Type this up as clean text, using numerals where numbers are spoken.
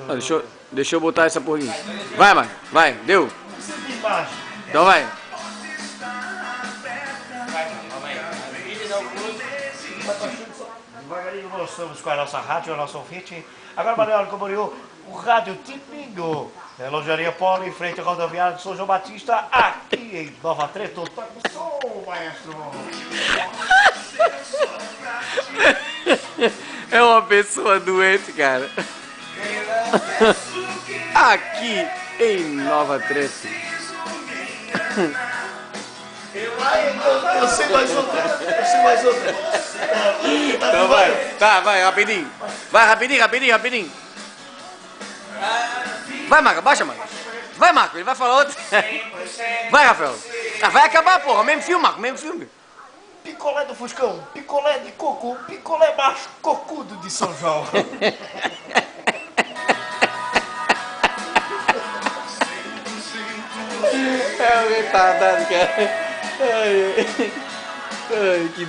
Ó, deixa eu botar essa porrinha. Vai, mano. Vai. Deu. Então vai. Devagarinho nós estamos com a nossa rádio, a nossa ouvinte. Agora, Manuel Camboriú, o rádio Tipinho. Lojaria Polo, em frente ao rodoviário de São João Batista, aqui em Nova Trento. Toca o som, maestro. É uma pessoa doente, cara. Aqui em Nova Trento. Eu sei mais outra. Então vai. Tá, vai, rapidinho. Vai, rapidinho. Vai, Marco, baixa, Marco. Vai, Marco, ele vai falar outro. Vai, Rafael. Ah, vai acabar, porra. Mesmo filme, Marco, mesmo filme. Picolé do Fuscão, picolé de coco, picolé macho cocudo de São João. É um retardado, cara. Ai, que